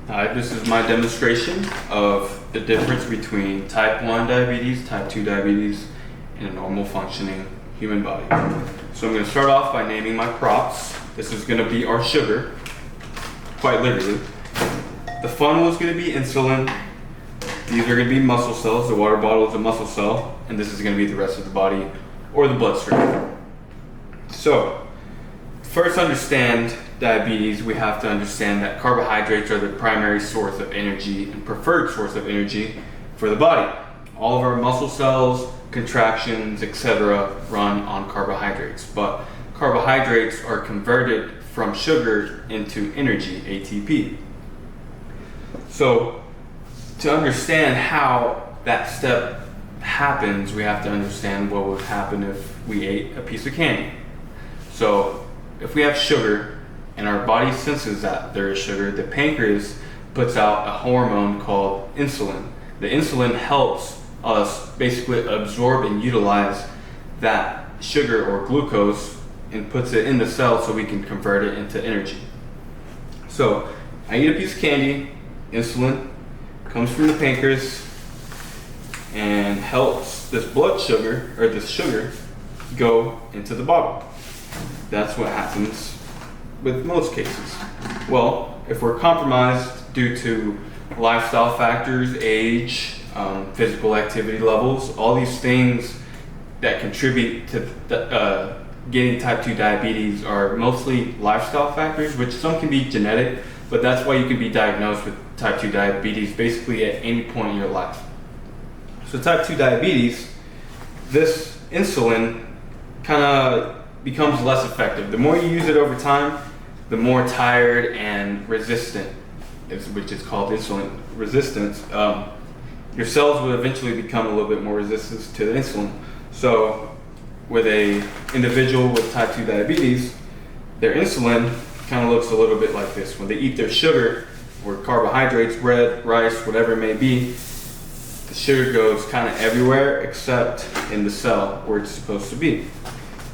Hi, this is my demonstration of the difference between type 1 diabetes, type 2 diabetes, and a normal functioning human body. So I'm going to start off by naming my props. This is going to be our sugar, quite literally. The funnel is going to be insulin. These are going to be muscle cells. The water bottle is a muscle cell, and this is going to be the rest of the body or the bloodstream. So, first understand diabetes, we have to understand that carbohydrates are the primary source of energy and preferred source of energy for the body. All of our muscle cells, contractions, etc. run on carbohydrates, but carbohydrates are converted from sugar into energy, ATP. So to understand how that step happens, we have to understand what would happen if we ate a piece of candy. So if we have sugar and our body senses that there is sugar, the pancreas puts out a hormone called insulin. The insulin helps us basically absorb and utilize that sugar or glucose and puts it in the cell so we can convert it into energy. So I eat a piece of candy, insulin comes from the pancreas and helps this blood sugar or this sugar go into the bottle. That's what happens with most cases. Well, if we're compromised due to lifestyle factors, age, physical activity levels, all these things that contribute to getting type 2 diabetes are mostly lifestyle factors, which some can be genetic, but that's why you can be diagnosed with type 2 diabetes basically at any point in your life. So type 2 diabetes, this insulin kind of becomes less effective. The more you use it over time, the more tired and resistant, which is called insulin resistance, your cells will eventually become a little bit more resistant to the insulin. So with a individual with type 2 diabetes, their insulin kind of looks a little bit like this. When they eat their sugar or carbohydrates, bread, rice, whatever it may be, the sugar goes kind of everywhere except in the cell where it's supposed to be.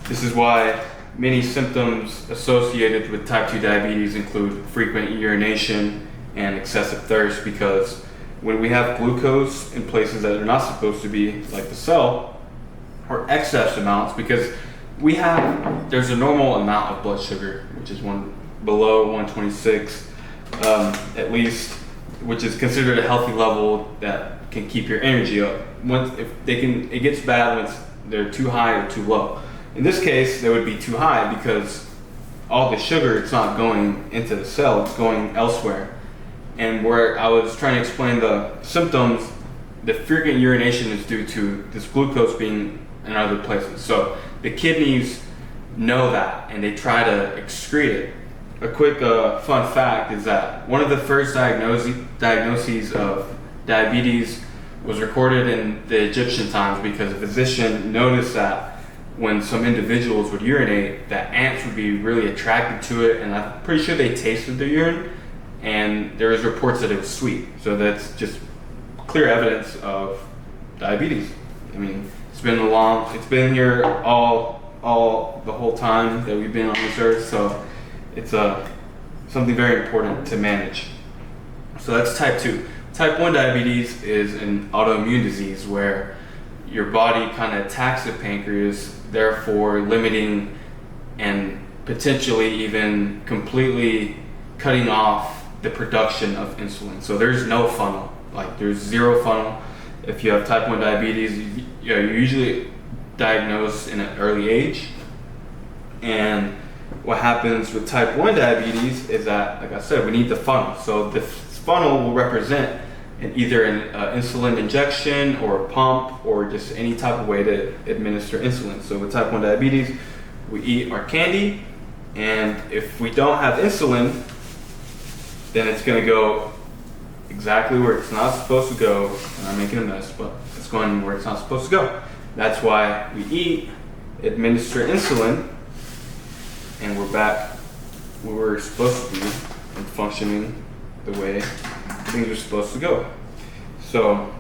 This is why many symptoms associated with type 2 diabetes include frequent urination and excessive thirst, because when we have glucose in places that are not supposed to be, like the cell, or excess amounts, because there's a normal amount of blood sugar, which is below 126 at least, which is considered a healthy level that can keep your energy up. It gets bad when they're too high or too low. In this case, they would be too high because all the sugar, it's not going into the cell, it's going elsewhere. And where I was trying to explain the symptoms, the frequent urination is due to this glucose being in other places. So the kidneys know that and they try to excrete it. A quick fun fact is that one of the first diagnoses of diabetes was recorded in the Egyptian times because a physician noticed that when some individuals would urinate, that ants would be really attracted to it, and I'm pretty sure they tasted the urine, and there was reports that it was sweet. So that's just clear evidence of diabetes. I mean, it's been here all the whole time that we've been on this earth, so it's something very important to manage. So that's type 2. Type 1 diabetes is an autoimmune disease where your body kind of attacks the pancreas, therefore limiting and potentially even completely cutting off the production of insulin. So there's no funnel, there's zero funnel. If you have type 1 diabetes, you're usually diagnosed in an early age. And what happens with type 1 diabetes is that, like I said, we need the funnel. So the funnel will represent either an insulin injection or a pump or just any type of way to administer insulin. So with type 1 diabetes, we eat our candy, and if we don't have insulin, then it's going to go exactly where it's not supposed to go. And I'm making a mess, but it's going where it's not supposed to go. That's why we eat, administer insulin, and we're back where we're supposed to be and functioning the way things are supposed to go. So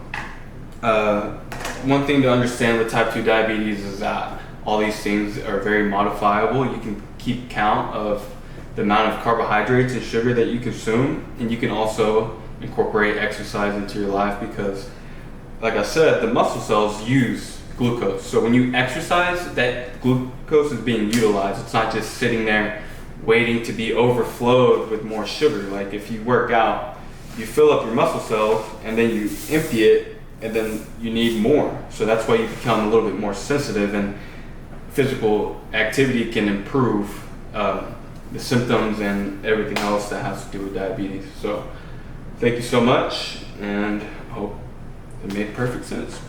one thing to understand with type 2 diabetes is that all these things are very modifiable. You can keep count of the amount of carbohydrates and sugar that you consume, and you can also incorporate exercise into your life because, like I said, the muscle cells use glucose. So when you exercise, that glucose is being utilized. It's not just sitting there waiting to be overflowed with more sugar. Like if you work out, you fill up your muscle cells and then you empty it, and then you need more. So that's why you become a little bit more sensitive, and physical activity can improve the symptoms and everything else that has to do with diabetes. So thank you so much, and I hope it made perfect sense.